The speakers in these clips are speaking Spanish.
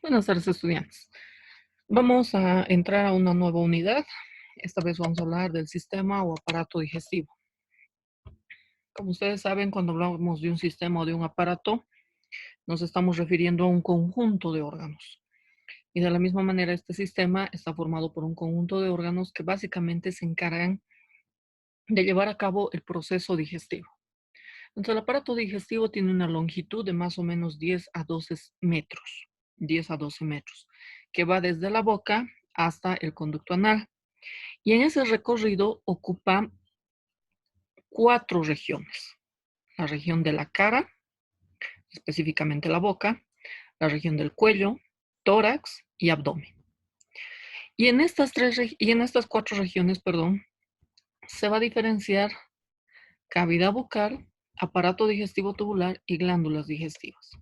Buenas tardes, estudiantes. Vamos a entrar a una nueva unidad. Esta vez vamos a hablar del sistema o aparato digestivo. Como ustedes saben, cuando hablamos de un sistema o de un aparato, nos estamos refiriendo a un conjunto de órganos. Y de la misma manera, este sistema está formado por un conjunto de órganos que básicamente se encargan de llevar a cabo el proceso digestivo. Entonces, el aparato digestivo tiene una longitud de más o menos 10 a 12 metros, 10 a 12 metros, que va desde la boca hasta el conducto anal. Y en ese recorrido ocupa 4 regiones. La región de la cara, específicamente la boca, la región del cuello, tórax y abdomen. Y en estas 4 regiones, se va a diferenciar cavidad bucal, aparato digestivo tubular y glándulas digestivas.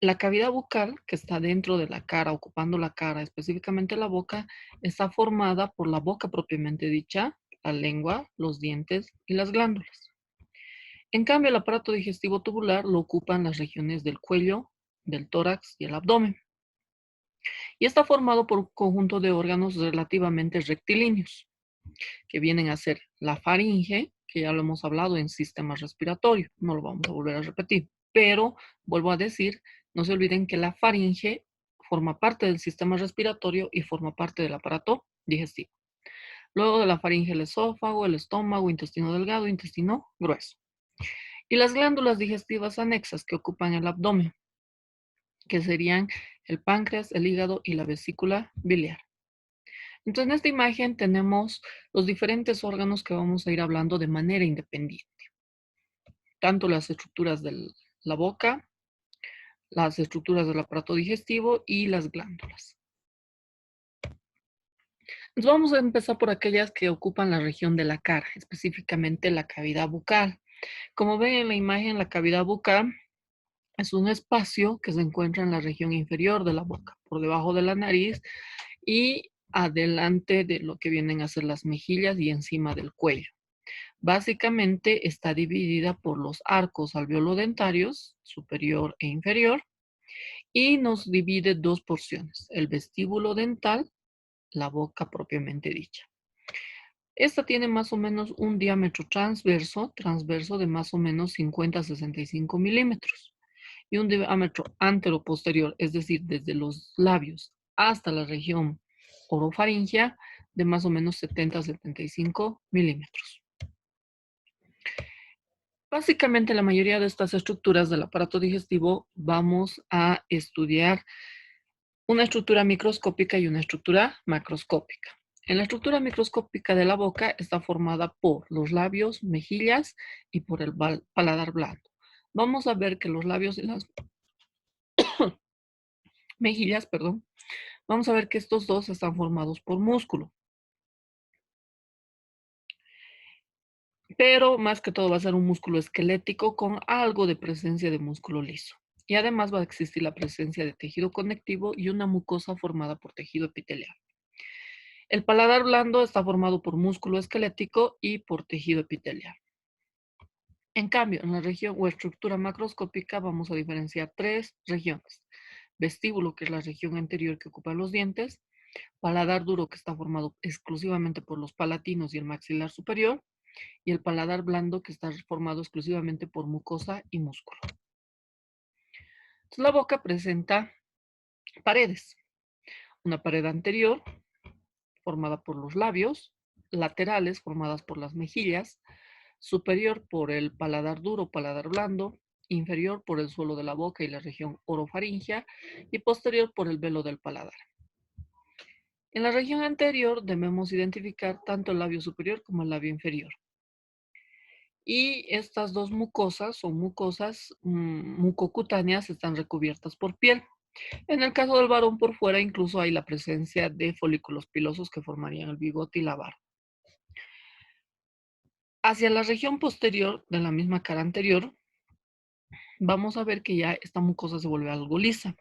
La cavidad bucal, que está dentro de la cara, ocupando la cara, específicamente la boca, está formada por la boca propiamente dicha, la lengua, los dientes y las glándulas. En cambio, el aparato digestivo tubular lo ocupan las regiones del cuello, del tórax y el abdomen. Y está formado por un conjunto de órganos relativamente rectilíneos, que vienen a ser la faringe, que ya lo hemos hablado en sistema respiratorio, no lo vamos a volver a repetir, pero vuelvo a decir, no se olviden que la faringe forma parte del sistema respiratorio y forma parte del aparato digestivo. Luego de la faringe, el esófago, el estómago, intestino delgado, intestino grueso. Y las glándulas digestivas anexas que ocupan el abdomen, que serían el páncreas, el hígado y la vesícula biliar. Entonces, en esta imagen tenemos los diferentes órganos que vamos a ir hablando de manera independiente. Tanto las estructuras de la boca, las estructuras del aparato digestivo y las glándulas. Entonces, vamos a empezar por aquellas que ocupan la región de la cara, específicamente la cavidad bucal. Como ven en la imagen, la cavidad bucal es un espacio que se encuentra en la región inferior de la boca, por debajo de la nariz y adelante de lo que vienen a ser las mejillas y encima del cuello. Básicamente está dividida por los arcos alveolodentarios, superior e inferior, y nos divide dos porciones, el vestíbulo dental, la boca propiamente dicha. Esta tiene más o menos un diámetro transverso de más o menos 50 a 65 milímetros y un diámetro anteroposterior, es decir, desde los labios hasta la región orofaringea de más o menos 70 a 75 milímetros. Básicamente, la mayoría de estas estructuras del aparato digestivo vamos a estudiar una estructura microscópica y una estructura macroscópica. En la estructura microscópica de la boca está formada por los labios, mejillas y por el paladar blando. Vamos a ver que los labios y las mejillas, vamos a ver que estos dos están formados por músculo. Pero más que todo va a ser un músculo esquelético con algo de presencia de músculo liso. Y además va a existir la presencia de tejido conectivo y una mucosa formada por tejido epitelial. El paladar blando está formado por músculo esquelético y por tejido epitelial. En cambio, en la región o estructura macroscópica vamos a diferenciar tres regiones. Vestíbulo, que es la región anterior que ocupa los dientes. Paladar duro, que está formado exclusivamente por los palatinos y el maxilar superior. Y el paladar blando, que está formado exclusivamente por mucosa y músculo. Entonces, la boca presenta paredes. Una pared anterior, formada por los labios, laterales, formadas por las mejillas, superior por el paladar duro, paladar blando, inferior por el suelo de la boca y la región orofaringea, y posterior por el velo del paladar. En la región anterior debemos identificar tanto el labio superior como el labio inferior. Y estas dos mucosas son mucosas mucocutáneas, están recubiertas por piel. En el caso del varón, por fuera incluso hay la presencia de folículos pilosos que formarían el bigote y la barba. Hacia la región posterior de la misma cara anterior, vamos a ver que ya esta mucosa se vuelve algo lisa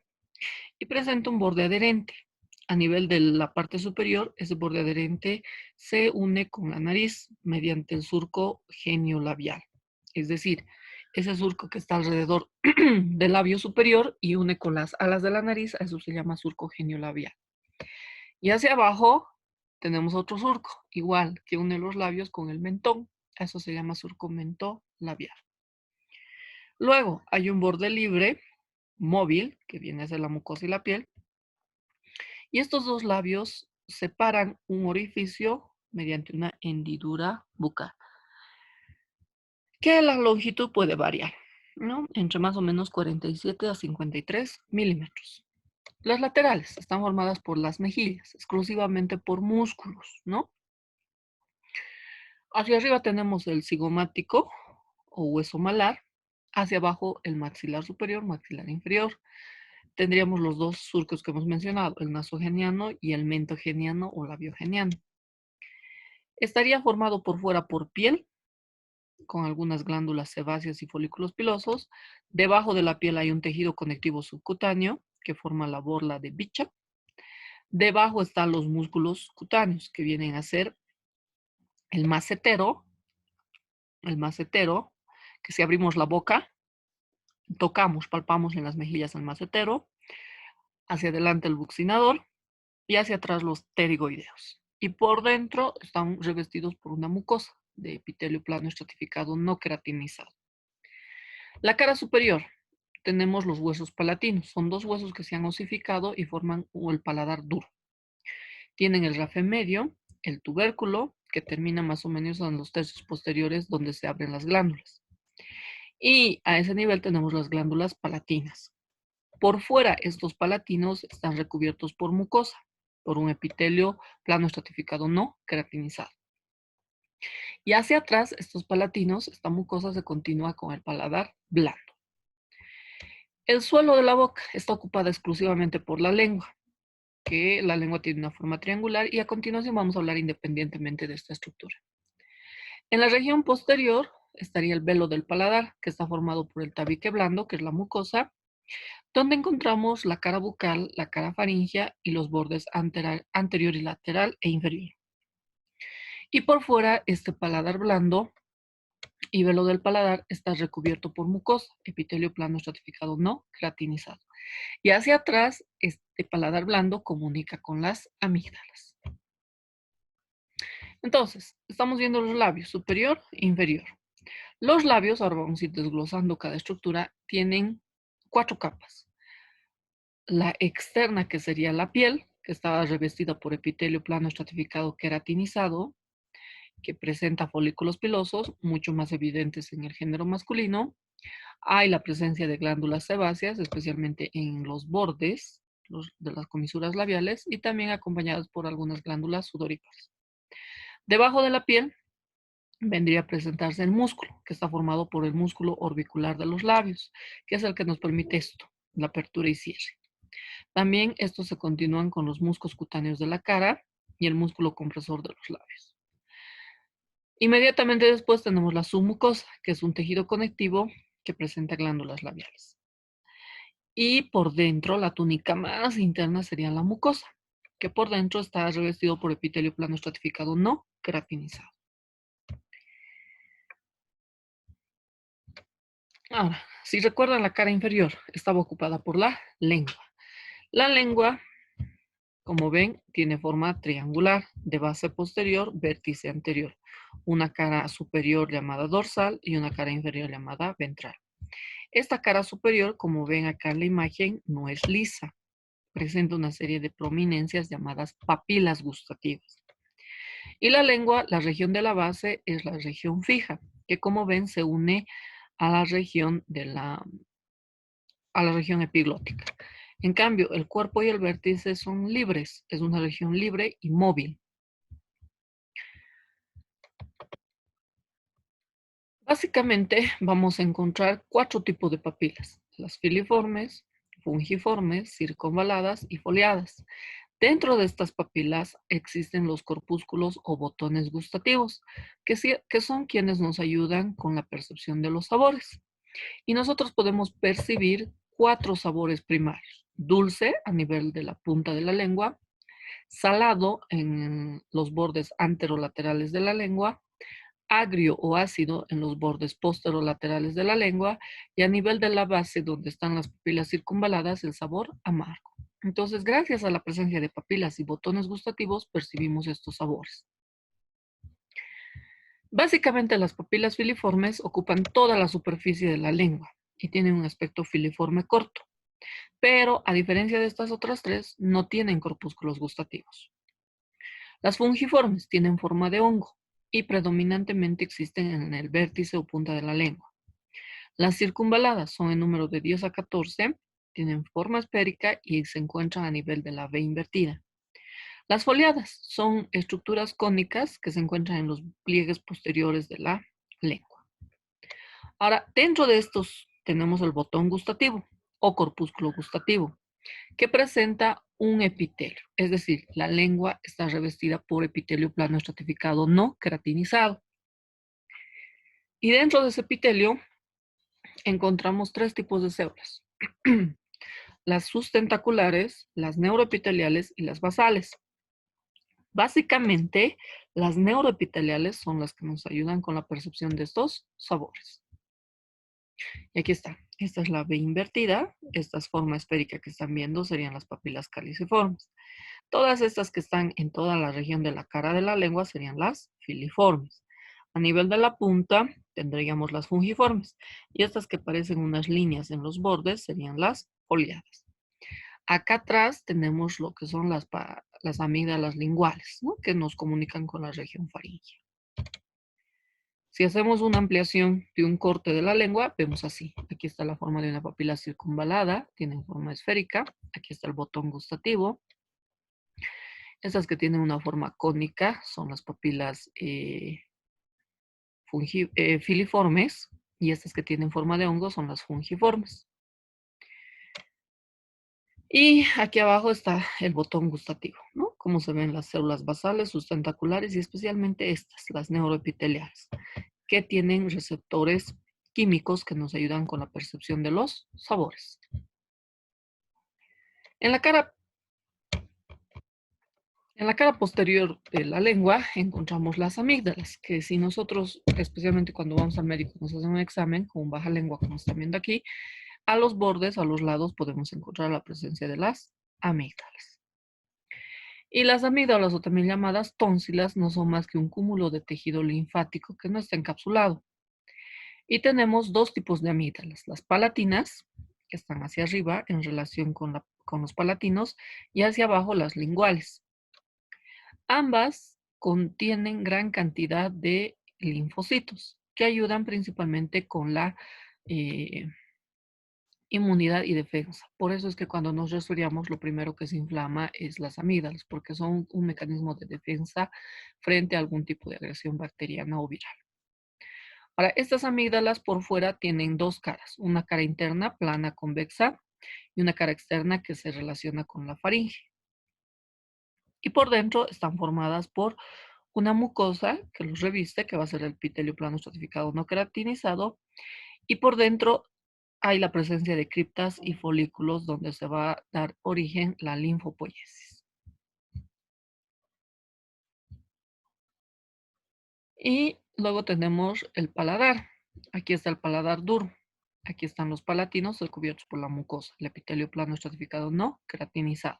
y presenta un borde adherente. A nivel de la parte superior, ese borde adherente se une con la nariz mediante el surco geniolabial. Es decir, ese surco que está alrededor del labio superior y une con las alas de la nariz, a eso se llama surco geniolabial. Y hacia abajo tenemos otro surco, igual, que une los labios con el mentón, a eso se llama surco mentolabial. Luego hay un borde libre, móvil, que viene a ser la mucosa y la piel, y estos dos labios separan un orificio mediante una hendidura bucal, que la longitud puede variar, ¿no? Entre más o menos 47 a 53 milímetros. Las laterales están formadas por las mejillas, exclusivamente por músculos, ¿no? Hacia arriba tenemos el cigomático o hueso malar, hacia abajo el maxilar superior, maxilar inferior. Tendríamos los dos surcos que hemos mencionado, el nasogeniano y el mentogeniano o labiogeniano. Estaría formado por fuera por piel, con algunas glándulas sebáceas y folículos pilosos. Debajo de la piel hay un tejido conectivo subcutáneo que forma la borla de Bichat. Debajo están los músculos cutáneos, que vienen a ser el macetero, que si abrimos la boca, tocamos, palpamos en las mejillas el macetero, hacia adelante el buccinador y hacia atrás los pterigoideos. Y por dentro están revestidos por una mucosa de epitelio plano estratificado no queratinizado. La cara superior, tenemos los huesos palatinos. Son dos huesos que se han osificado y forman el paladar duro. Tienen el rafe medio, el tubérculo, que termina más o menos en los tercios posteriores donde se abren las glándulas. Y a ese nivel tenemos las glándulas palatinas. Por fuera, estos palatinos están recubiertos por mucosa, por un epitelio plano estratificado no queratinizado. Y hacia atrás, estos palatinos, esta mucosa se continúa con el paladar blando. El suelo de la boca está ocupada exclusivamente por la lengua, que la lengua tiene una forma triangular, y a continuación vamos a hablar independientemente de esta estructura. En la región posterior estaría el velo del paladar, que está formado por el tabique blando, que es la mucosa, donde encontramos la cara bucal, la cara faríngea y los bordes anterior y lateral e inferior. Y por fuera, este paladar blando y velo del paladar está recubierto por mucosa, epitelio plano estratificado no queratinizado. Y hacia atrás, este paladar blando comunica con las amígdalas. Entonces, estamos viendo los labios superior e inferior. Los labios, ahora vamos a ir desglosando cada estructura, tienen 4 capas. La externa, que sería la piel, que está revestida por epitelio plano estratificado queratinizado, que presenta folículos pilosos, mucho más evidentes en el género masculino. Hay la presencia de glándulas sebáceas, especialmente en los bordes de las comisuras labiales, y también acompañadas por algunas glándulas sudoríparas. Debajo de la piel vendría a presentarse el músculo, que está formado por el músculo orbicular de los labios, que es el que nos permite esto, la apertura y cierre. También estos se continúan con los músculos cutáneos de la cara y el músculo compresor de los labios. Inmediatamente después tenemos la submucosa, que es un tejido conectivo que presenta glándulas labiales. Y por dentro, la túnica más interna sería la mucosa, que por dentro está revestido por epitelio plano estratificado no queratinizado. Ahora, si recuerdan, la cara inferior estaba ocupada por la lengua. La lengua, como ven, tiene forma triangular, de base posterior, vértice anterior, una cara superior llamada dorsal y una cara inferior llamada ventral. Esta cara superior, como ven acá en la imagen, no es lisa, presenta una serie de prominencias llamadas papilas gustativas. Y la lengua, la región de la base, es la región fija, que como ven se une a la región epiglótica. En cambio, el cuerpo y el vértice son libres, es una región libre y móvil. Básicamente vamos a encontrar 4 tipos de papilas: las filiformes, fungiformes, circunvaladas y foliadas. Dentro de estas papilas existen los corpúsculos o botones gustativos, que son quienes nos ayudan con la percepción de los sabores. Y nosotros podemos percibir 4 sabores primarios: dulce a nivel de la punta de la lengua, salado en los bordes anterolaterales de la lengua, agrio o ácido en los bordes posterolaterales de la lengua y a nivel de la base donde están las papilas circunvaladas el sabor amargo. Entonces, gracias a la presencia de papilas y botones gustativos percibimos estos sabores. Básicamente las papilas filiformes ocupan toda la superficie de la lengua y tienen un aspecto filiforme corto, pero a diferencia de estas otras tres, no tienen corpúsculos gustativos. Las fungiformes tienen forma de hongo y predominantemente existen en el vértice o punta de la lengua. Las circunvaladas son en número de 10 a 14, tienen forma esférica y se encuentran a nivel de la V invertida. Las foliadas son estructuras cónicas que se encuentran en los pliegues posteriores de la lengua. Ahora, dentro de estos tenemos el botón gustativo o corpúsculo gustativo, que presenta un epitelio, es decir, la lengua está revestida por epitelio plano estratificado no queratinizado. Y dentro de ese epitelio encontramos tres tipos de células. Las sustentaculares, las neuroepiteliales y las basales. Básicamente, las neuroepiteliales son las que nos ayudan con la percepción de estos sabores. Y aquí está. Esta es la V invertida. Esta es forma esférica que están viendo serían las papilas caliciformes. Todas estas que están en toda la región de la cara de la lengua serían las filiformes. A nivel de la punta tendríamos las fungiformes. Y estas que parecen unas líneas en los bordes serían las foliadas. Acá atrás tenemos lo que son las amígdalas linguales, ¿no? Que nos comunican con la región faríngea. Si hacemos una ampliación de un corte de la lengua, vemos así. Aquí está la forma de una papila circunvalada, tienen forma esférica. Aquí está el botón gustativo. Estas que tienen una forma cónica son las papilas filiformes y estas que tienen forma de hongo son las fungiformes. Y aquí abajo está el botón gustativo, ¿no? Como se ven las células basales, sustentaculares y especialmente estas, las neuroepiteliales, que tienen receptores químicos que nos ayudan con la percepción de los sabores. En la cara posterior de la lengua encontramos las amígdalas, que si nosotros, especialmente cuando vamos al médico, nos hacen un examen con baja lengua, como están viendo aquí, a los bordes, a los lados, podemos encontrar la presencia de las amígdalas. Y las amígdalas, o también llamadas tónsilas, no son más que un cúmulo de tejido linfático que no está encapsulado. Y tenemos dos tipos de amígdalas, las palatinas, que están hacia arriba en relación con los palatinos, y hacia abajo las linguales. Ambas contienen gran cantidad de linfocitos que ayudan principalmente con la inmunidad y defensa. Por eso es que cuando nos resfriamos, lo primero que se inflama es las amígdalas, porque son un mecanismo de defensa frente a algún tipo de agresión bacteriana o viral. Ahora, estas amígdalas por fuera tienen dos caras, una cara interna plana convexa y una cara externa que se relaciona con la faringe. Y por dentro están formadas por una mucosa que los reviste, que va a ser el epitelio plano estratificado no queratinizado, y por dentro hay la presencia de criptas y folículos donde se va a dar origen la linfopoiesis. Y luego tenemos el paladar. Aquí está el paladar duro. Aquí están los palatinos cubiertos por la mucosa, el epitelio plano estratificado no queratinizado.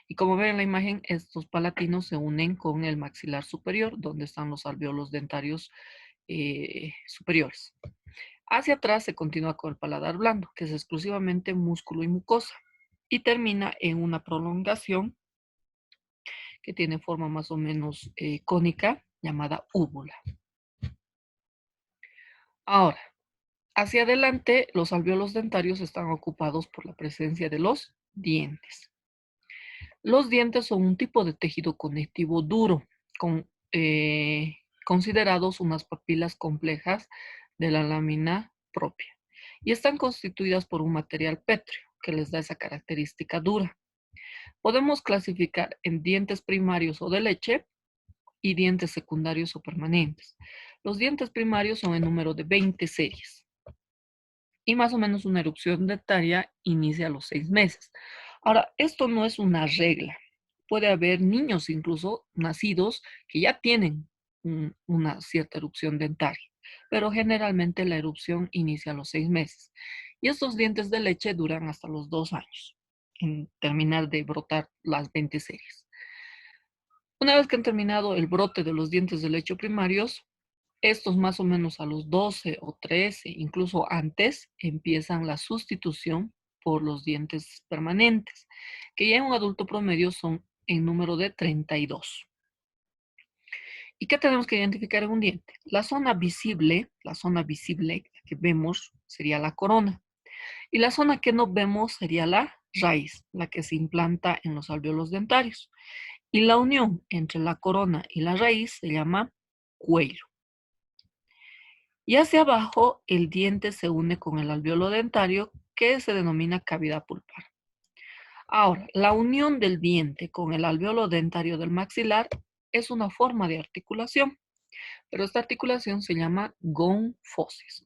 Y como ven en la imagen, estos palatinos se unen con el maxilar superior, donde están los alvéolos dentarios superiores. Hacia atrás se continúa con el paladar blando, que es exclusivamente músculo y mucosa, y termina en una prolongación que tiene forma más o menos cónica, llamada úvula. Ahora, hacia adelante, los alvéolos dentarios están ocupados por la presencia de los dientes. Los dientes son un tipo de tejido conectivo duro, considerados unas papilas complejas de la lámina propia, y están constituidas por un material pétreo que les da esa característica dura. Podemos clasificar en dientes primarios o de leche y dientes secundarios o permanentes. Los dientes primarios son en número de 20 series. Y más o menos una erupción dentaria inicia a los 6 meses. Ahora, esto no es una regla. Puede haber niños incluso nacidos que ya tienen una cierta erupción dentaria, pero generalmente la erupción inicia a los 6 meses. Y estos dientes de leche duran hasta los 2 años en terminar de brotar las 20 series. Una vez que han terminado el brote de los dientes de leche primarios, estos más o menos a los 12 o 13, incluso antes, empiezan la sustitución por los dientes permanentes, que ya en un adulto promedio son en número de 32. ¿Y qué tenemos que identificar en un diente? La zona visible que vemos sería la corona. Y la zona que no vemos sería la raíz, la que se implanta en los alvéolos dentarios. Y la unión entre la corona y la raíz se llama cuello. Y hacia abajo el diente se une con el alvéolo dentario que se denomina cavidad pulpar. Ahora, la unión del diente con el alvéolo dentario del maxilar es una forma de articulación, pero esta articulación se llama gonfosis.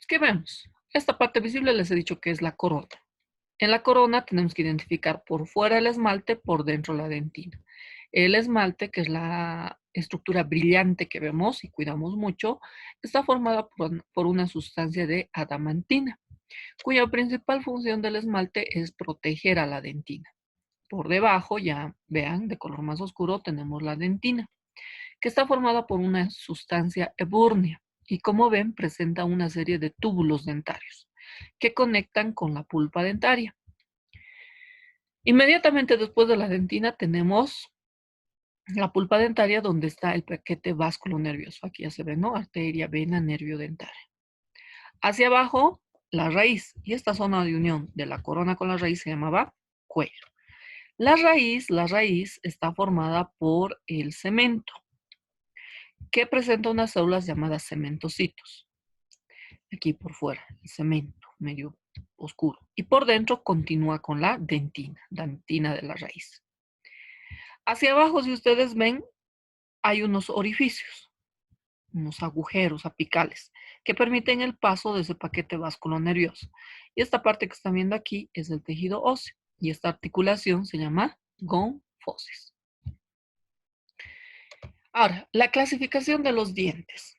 ¿Qué vemos? Esta parte visible les he dicho que es la corona. En la corona tenemos que identificar por fuera el esmalte, por dentro la dentina. El esmalte, que es la estructura brillante que vemos y cuidamos mucho, está formada por una sustancia de adamantina, cuya principal función del esmalte es proteger a la dentina. Por debajo, ya vean, de color más oscuro, tenemos la dentina, que está formada por una sustancia ebúrnea y como ven presenta una serie de túbulos dentarios que conectan con la pulpa dentaria. Inmediatamente después de la dentina tenemos la pulpa dentaria donde está el paquete vasculo nervioso. Aquí ya se ve, ¿no? Arteria, vena, nervio dentario. Hacia abajo, la raíz. Y esta zona de unión de la corona con la raíz se llamaba cuello. La raíz está formada por el cemento, que presenta unas células llamadas cementocitos. Aquí por fuera, el cemento, medio oscuro. Y por dentro continúa con la dentina de la raíz. Hacia abajo, si ustedes ven, hay unos orificios, unos agujeros apicales, que permiten el paso de ese paquete vasculo nervioso. Y esta parte que están viendo aquí es el tejido óseo. Y esta articulación se llama gonfosis. Ahora, la clasificación de los dientes.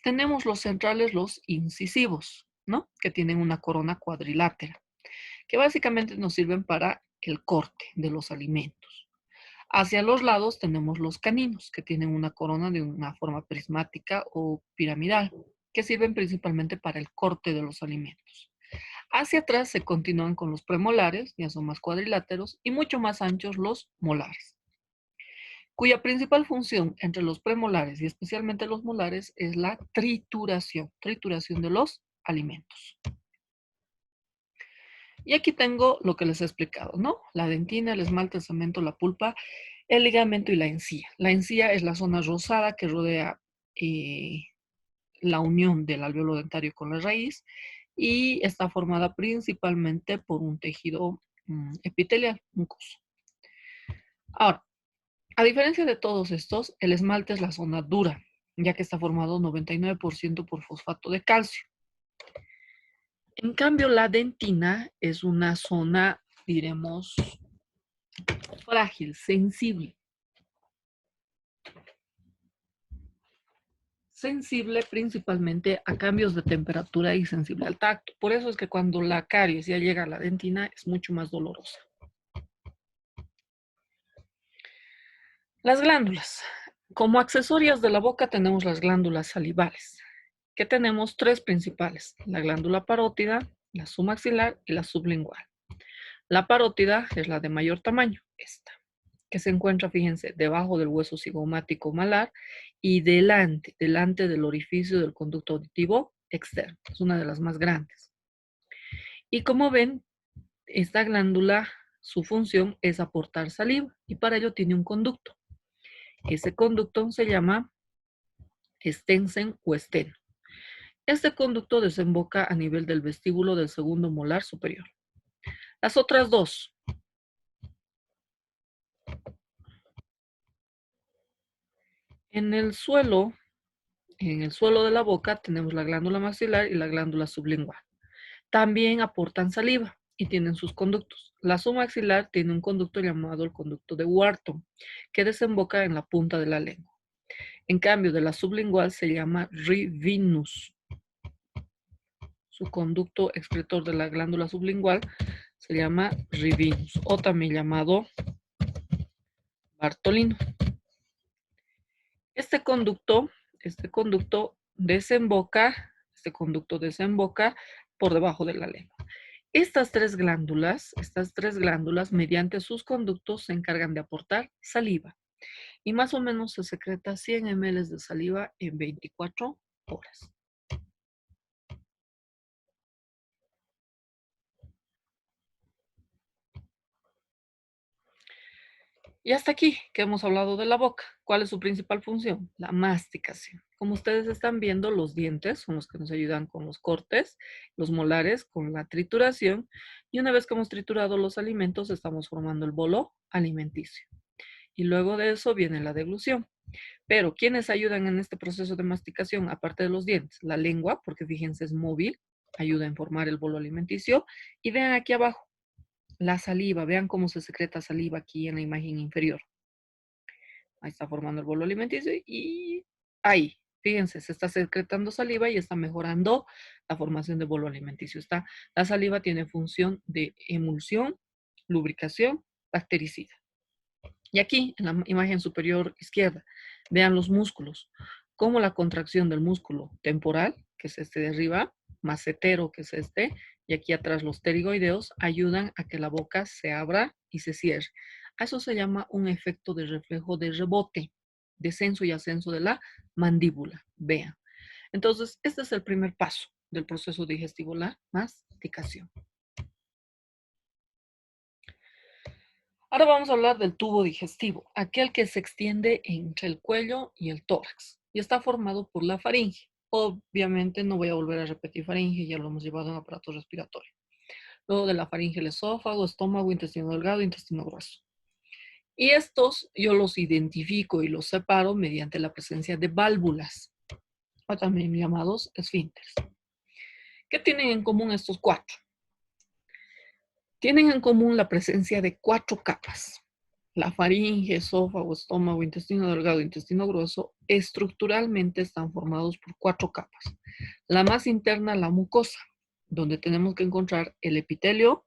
Tenemos los centrales, los incisivos, ¿no? Que tienen una corona cuadrilátera, que básicamente nos sirven para el corte de los alimentos. Hacia los lados tenemos los caninos, que tienen una corona de una forma prismática o piramidal, que sirven principalmente para el corte de los alimentos. Hacia atrás se continúan con los premolares, ya son más cuadriláteros, y mucho más anchos los molares, cuya principal función entre los premolares y especialmente los molares es la trituración de los alimentos. Y aquí tengo lo que les he explicado, ¿no? La dentina, el esmalte, el cemento, la pulpa, el ligamento y la encía. La encía es la zona rosada que rodea la unión del alvéolo dentario con la raíz y está formada principalmente por un tejido epitelial, mucoso. Ahora, a diferencia de todos estos, el esmalte es la zona dura, ya que está formado 99% por fosfato de calcio. En cambio, la dentina es una zona, diremos, frágil, sensible. Sensible principalmente a cambios de temperatura y sensible al tacto. Por eso es que cuando la caries ya llega a la dentina es mucho más dolorosa. Las glándulas. Como accesorias de la boca tenemos las glándulas salivales, que tenemos tres principales: la glándula parótida, la submaxilar y la sublingual. La parótida es la de mayor tamaño, esta, que se encuentra, fíjense, debajo del hueso cigomático malar y delante del orificio del conducto auditivo externo. Es una de las más grandes. Y como ven, esta glándula, su función es aportar saliva y para ello tiene un conducto. Ese conducto se llama estensen o esteno. Este conducto desemboca a nivel del vestíbulo del segundo molar superior. Las otras dos. En el suelo de la boca tenemos la glándula maxilar y la glándula sublingual. También aportan saliva y tienen sus conductos. La submaxilar tiene un conducto llamado el conducto de Wharton, que desemboca en la punta de la lengua. En cambio, de la sublingual se llama rivinus. Su conducto excretor de la glándula sublingual se llama rivinus, o también llamado Bartolino. Este conducto desemboca por debajo de la lengua. Estas tres glándulas, mediante sus conductos, se encargan de aportar saliva. Y más o menos se secreta 100 ml de saliva en 24 horas. Y hasta aquí que hemos hablado de la boca. ¿Cuál es su principal función? La masticación. Como ustedes están viendo, los dientes son los que nos ayudan con los cortes, los molares con la trituración, y una vez que hemos triturado los alimentos, estamos formando el bolo alimenticio. Y luego de eso viene la deglución. Pero, ¿quiénes ayudan en este proceso de masticación? Aparte de los dientes, la lengua, porque fíjense, es móvil, ayuda a formar el bolo alimenticio. Y vean aquí abajo, la saliva, vean cómo se secreta saliva aquí en la imagen inferior. Ahí está formando el bolo alimenticio y ahí, fíjense, se está secretando saliva y está mejorando la formación de bolo alimenticio. La saliva tiene función de emulsión, lubricación, bactericida. Y aquí, en la imagen superior izquierda, vean los músculos, como la contracción del músculo temporal, que es este de arriba, macetero, que es este, y aquí atrás los pterigoideos, ayudan a que la boca se abra y se cierre. A eso se llama un efecto de reflejo de rebote, descenso y ascenso de la mandíbula. Vean. Entonces, este es el primer paso del proceso digestivo, la masticación. Ahora vamos a hablar del tubo digestivo, aquel que se extiende entre el cuello y el tórax y está formado por la faringe. Obviamente no voy a volver a repetir faringe, ya lo hemos llevado en aparato respiratorio. Luego de la faringe, el esófago, estómago, intestino delgado, intestino grueso. Y estos yo los identifico y los separo mediante la presencia de válvulas, o también llamados esfínteres. ¿Qué tienen en común estos cuatro? Tienen en común la presencia de 4 capas. La faringe, esófago, estómago, intestino delgado, intestino grueso, estructuralmente están formados por 4 capas. La más interna, la mucosa, donde tenemos que encontrar el epitelio,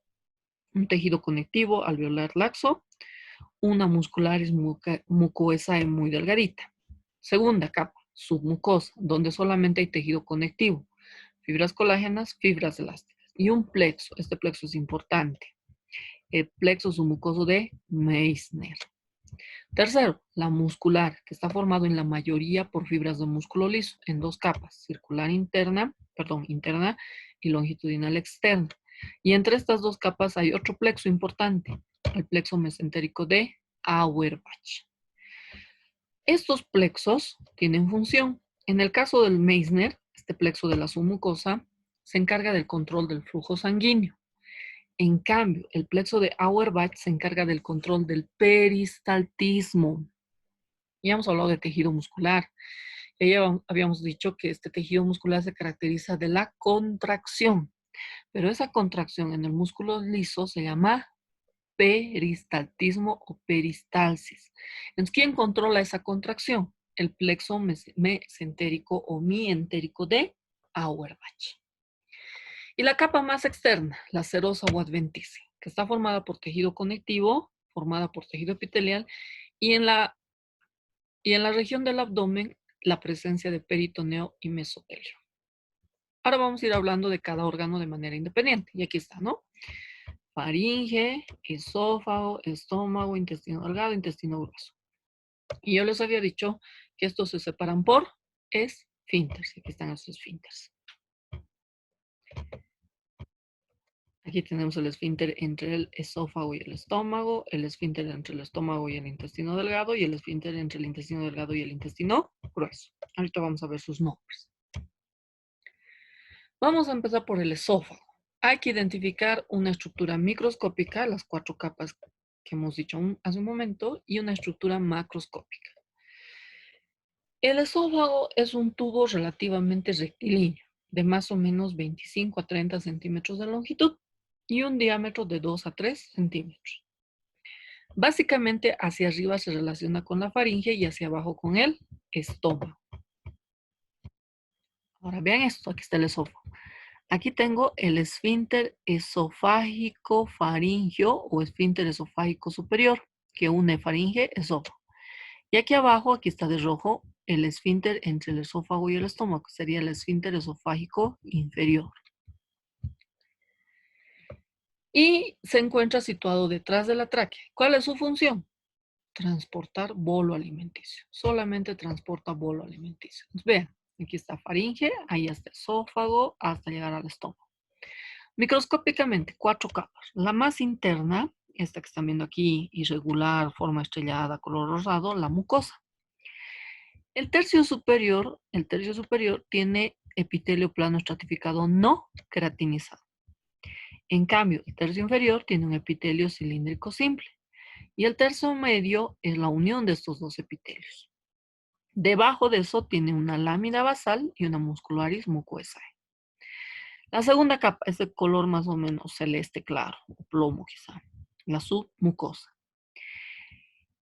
un tejido conectivo alveolar laxo, una muscularis mucoesae muy delgadita. Segunda capa, submucosa, donde solamente hay tejido conectivo, fibras colágenas, fibras elásticas. Y un plexo, este plexo es importante, el plexo submucoso de Meissner. Tercero, la muscular, que está formado en la mayoría por fibras de músculo liso, en 2 capas, interna y longitudinal externa. Y entre estas 2 capas hay otro plexo importante, el plexo mesentérico de Auerbach. Estos plexos tienen función. En el caso del Meissner, este plexo de la submucosa, se encarga del control del flujo sanguíneo. En cambio, el plexo de Auerbach se encarga del control del peristaltismo. Ya hemos hablado de tejido muscular. Ya habíamos dicho que este tejido muscular se caracteriza de la contracción, pero esa contracción en el músculo liso se llama peristaltismo o peristalsis. Entonces, ¿quién controla esa contracción? El plexo mesentérico o mientérico de Auerbach. Y la capa más externa, la serosa o adventicia, que está formada por tejido conectivo, formada por tejido epitelial, y en la región del abdomen, la presencia de peritoneo y mesotelio. Ahora vamos a ir hablando de cada órgano de manera independiente. Y aquí está, ¿no? Faringe, esófago, estómago, intestino delgado, intestino grueso. Y yo les había dicho que estos se separan por esfínteres. Aquí están los esfínteres. Aquí tenemos el esfínter entre el esófago y el estómago, el esfínter entre el estómago y el intestino delgado y el esfínter entre el intestino delgado y el intestino grueso. Ahorita vamos a ver sus nombres. Vamos a empezar por el esófago. Hay que identificar una estructura microscópica, las 4 capas que hemos dicho hace un momento, y una estructura macroscópica. El esófago es un tubo relativamente rectilíneo, de más o menos 25 a 30 centímetros de longitud, y un diámetro de 2 a 3 centímetros. Básicamente hacia arriba se relaciona con la faringe y hacia abajo con el estómago. Ahora vean esto, aquí está el esófago. Aquí tengo el esfínter esofágico faringio o esfínter esofágico superior que une faringe esófago. Y aquí abajo, aquí está de rojo, el esfínter entre el esófago y el estómago, que sería el esfínter esofágico inferior. Y se encuentra situado detrás de la tráquea. ¿Cuál es su función? Transportar bolo alimenticio. Solamente transporta bolo alimenticio. Entonces, vean, aquí está faringe, ahí está esófago, hasta llegar al estómago. Microscópicamente, 4 capas. La más interna, esta que están viendo aquí, irregular, forma estrellada, color rosado, la mucosa. El tercio superior tiene epitelio plano estratificado no queratinizado. En cambio, el tercio inferior tiene un epitelio cilíndrico simple. Y el tercio medio es la unión de estos dos epitelios. Debajo de eso tiene una lámina basal y una muscularis mucosae. La segunda capa es de color más o menos celeste claro, o plomo quizá, la submucosa.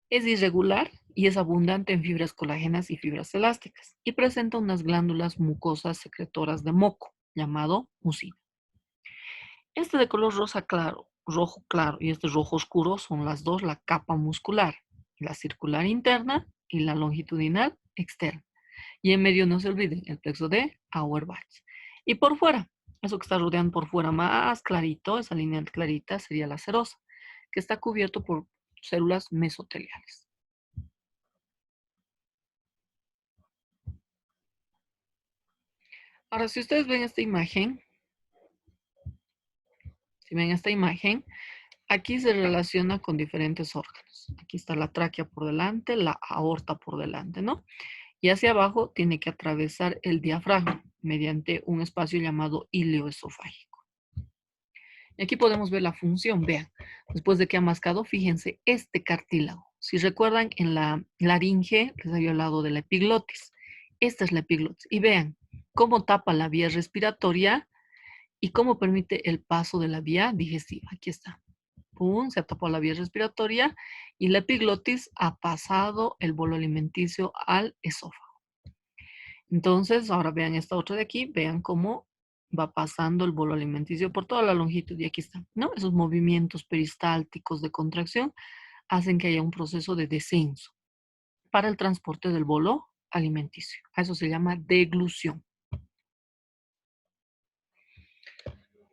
Es irregular y es abundante en fibras colágenas y fibras elásticas y presenta unas glándulas mucosas secretoras de moco, llamado mucina. Este de color rosa claro, rojo claro y este rojo oscuro son las dos, la capa muscular, la circular interna y la longitudinal externa. Y en medio no se olviden el plexo de Auerbach. Y por fuera, eso que está rodeando por fuera más clarito, esa línea clarita sería la serosa, que está cubierto por células mesoteliales. Ahora, si ustedes ven esta imagen, aquí se relaciona con diferentes órganos. Aquí está la tráquea por delante, la aorta por delante, ¿no? Y hacia abajo tiene que atravesar el diafragma mediante un espacio llamado ileoesofágico. Y aquí podemos ver la función, vean, después de que ha mascado, fíjense, este cartílago. Si recuerdan, en la laringe les había hablado de la epiglotis. Esta es la epiglotis. Y vean cómo tapa la vía respiratoria y cómo permite el paso de la vía digestiva. Aquí está. Pum, se ha tapado la vía respiratoria y la epiglotis ha pasado el bolo alimenticio al esófago. Entonces, ahora vean esta otra de aquí, vean cómo va pasando el bolo alimenticio por toda la longitud y aquí está, ¿no? Esos movimientos peristálticos de contracción hacen que haya un proceso de descenso para el transporte del bolo alimenticio. A eso se llama deglución.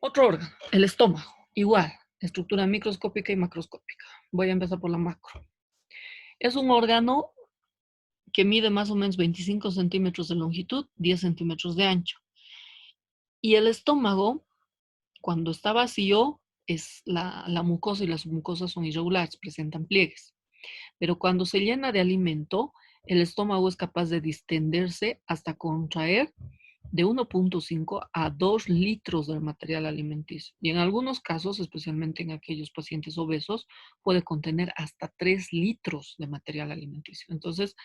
Otro órgano, el estómago, igual, estructura microscópica y macroscópica. Voy a empezar por la macro. Es un órgano que mide más o menos 25 centímetros de longitud, 10 centímetros de ancho. Y el estómago, cuando está vacío, es la mucosa y las submucosas son irregulares, presentan pliegues. Pero cuando se llena de alimento, el estómago es capaz de distenderse hasta contraer de 1.5 a 2 litros del material alimenticio. Y en algunos casos, especialmente en aquellos pacientes obesos, puede contener hasta 3 litros de material alimenticio. Entonces,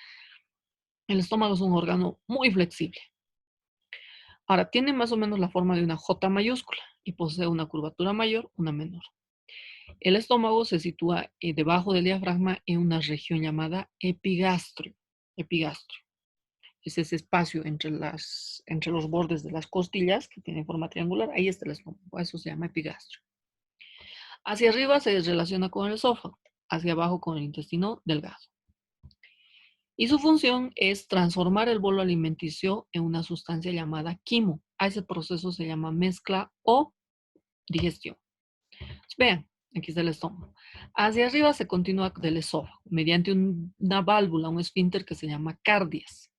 el estómago es un órgano muy flexible. Ahora, tiene más o menos la forma de una J mayúscula y posee una curvatura mayor, una menor. El estómago se sitúa debajo del diafragma en una región llamada epigastrio. Epigastrio. Es ese espacio entre los bordes de las costillas que tiene forma triangular. Ahí está el estómago. Eso se llama epigastrio. Hacia arriba se relaciona con el esófago. Hacia abajo con el intestino delgado. Y su función es transformar el bolo alimenticio en una sustancia llamada quimo. A ese proceso se llama mezcla o digestión. Entonces, vean, aquí está el estómago. Hacia arriba se continúa del esófago mediante una válvula, un esfínter que se llama cardias.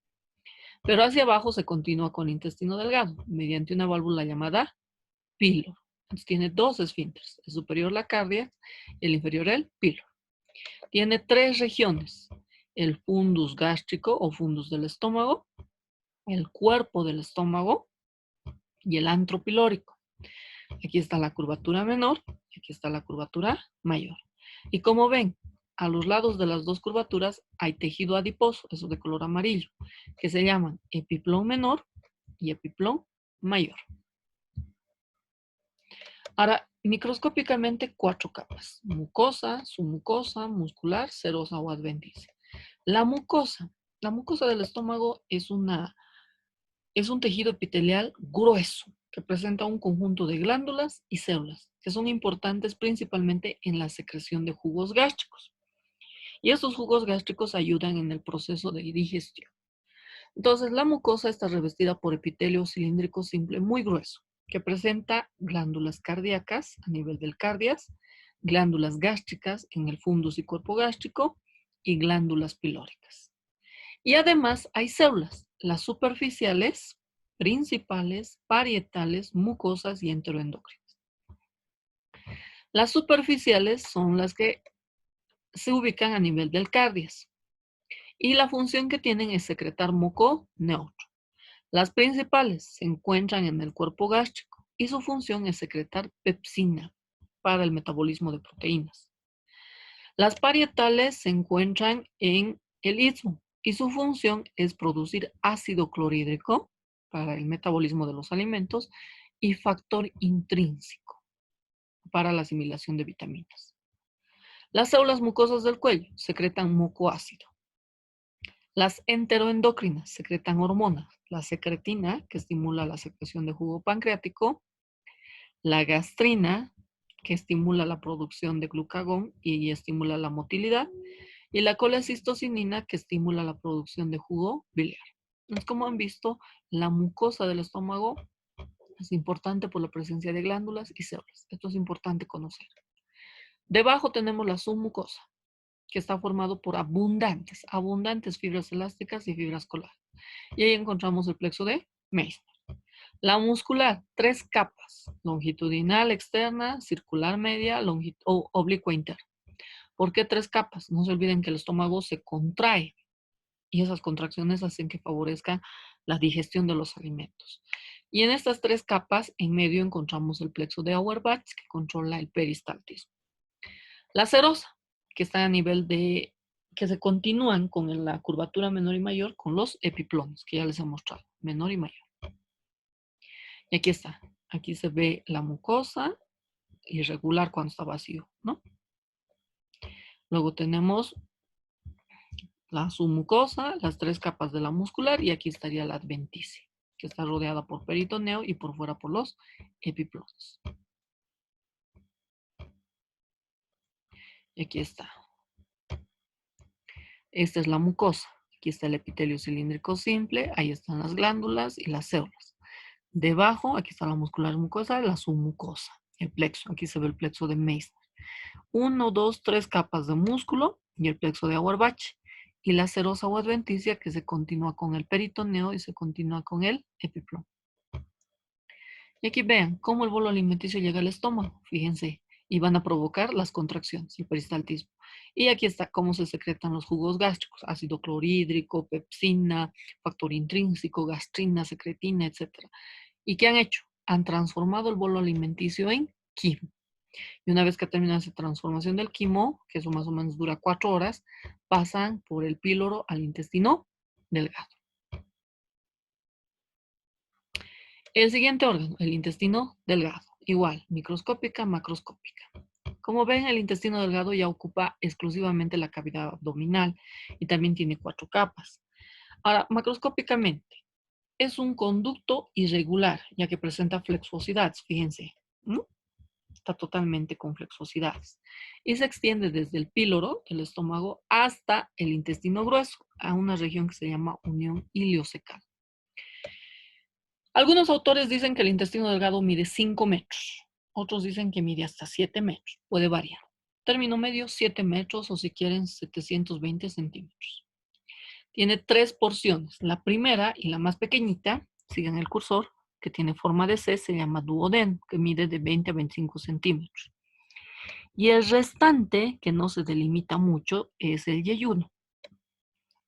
Pero hacia abajo se continúa con el intestino delgado mediante una válvula llamada píloro. Entonces tiene dos esfínteres, el superior la cardia, el inferior el píloro. Tiene 3 regiones, el fundus gástrico o fundus del estómago, el cuerpo del estómago y el antro pilórico. Aquí está la curvatura menor y aquí está la curvatura mayor. Y como ven, a los lados de las dos curvaturas hay tejido adiposo, eso de color amarillo, que se llaman epiplón menor y epiplón mayor. Ahora, microscópicamente, 4 capas. Mucosa, submucosa, muscular, serosa o adventicia. La mucosa. La mucosa del estómago es un tejido epitelial grueso que presenta un conjunto de glándulas y células que son importantes principalmente en la secreción de jugos gástricos. Y estos jugos gástricos ayudan en el proceso de digestión. Entonces, la mucosa está revestida por epitelio cilíndrico simple muy grueso, que presenta glándulas cardíacas a nivel del cardias, glándulas gástricas en el fundus y cuerpo gástrico y glándulas pilóricas. Y además hay células, las superficiales, principales, parietales, mucosas y enteroendocrinas. Las superficiales son las que se ubican a nivel del cardias y la función que tienen es secretar moco neutro. Las principales se encuentran en el cuerpo gástrico y su función es secretar pepsina para el metabolismo de proteínas. Las parietales se encuentran en el istmo y su función es producir ácido clorhídrico para el metabolismo de los alimentos y factor intrínseco para la asimilación de vitaminas. Las células mucosas del cuello secretan mucoácido. Las enteroendocrinas secretan hormonas, la secretina, que estimula la secreción de jugo pancreático, la gastrina, que estimula la producción de glucagón y estimula la motilidad, y la colecistocinina, que estimula la producción de jugo biliar. Entonces, como han visto, la mucosa del estómago es importante por la presencia de glándulas y células. Esto es importante conocer. Debajo tenemos la submucosa, que está formado por abundantes fibras elásticas y fibras colágenas. Y ahí encontramos el plexo de Meissner. La muscular, 3 capas, longitudinal externa, circular media, oblicua interna. ¿Por qué 3 capas? No se olviden que el estómago se contrae y esas contracciones hacen que favorezca la digestión de los alimentos. Y en estas 3 capas, en medio encontramos el plexo de Auerbach, que controla el peristaltismo. La serosa, que está a nivel de, que se continúan con la curvatura menor y mayor con los epiplones, que ya les he mostrado, menor y mayor. Y aquí está, aquí se ve la mucosa irregular cuando está vacío, ¿no? Luego tenemos la submucosa, las 3 capas de la muscular y aquí estaría la adventicia, que está rodeada por peritoneo y por fuera por los epiplones. Y aquí está. Esta es la mucosa. Aquí está el epitelio cilíndrico simple, ahí están las glándulas y las células. Debajo, aquí está la muscular mucosa, la submucosa, el plexo. Aquí se ve el plexo de Meissner. 1, 2, 3 capas de músculo y el plexo de Auerbach. Y la serosa o adventicia que se continúa con el peritoneo y se continúa con el epiplón. Y aquí vean cómo el bolo alimenticio llega al estómago, fíjense, y van a provocar las contracciones, el peristaltismo. Y aquí está cómo se secretan los jugos gástricos, ácido clorhídrico, pepsina, factor intrínseco, gastrina, secretina, etc. ¿Y qué han hecho? Han transformado el bolo alimenticio en quimo. Y una vez que termina esa transformación del quimo, que eso más o menos dura 4 horas, pasan por el píloro al intestino delgado. El siguiente órgano, el intestino delgado, igual, microscópica, macroscópica. Como ven, el intestino delgado ya ocupa exclusivamente la cavidad abdominal y también tiene 4 capas. Ahora, macroscópicamente, es un conducto irregular, ya que presenta flexuosidades, fíjense, ¿no? Está totalmente con flexuosidades. Y se extiende desde el píloro, el estómago, hasta el intestino grueso, a una región que se llama unión iliocecal. Algunos autores dicen que el intestino delgado mide 5 metros. Otros dicen que mide hasta 7 metros. Puede variar. Término medio, 7 metros o si quieren 720 centímetros. Tiene 3 porciones. La primera y la más pequeñita, sigan el cursor, que tiene forma de C, se llama duodeno, que mide de 20 a 25 centímetros. Y el restante, que no se delimita mucho, es el yeyuno.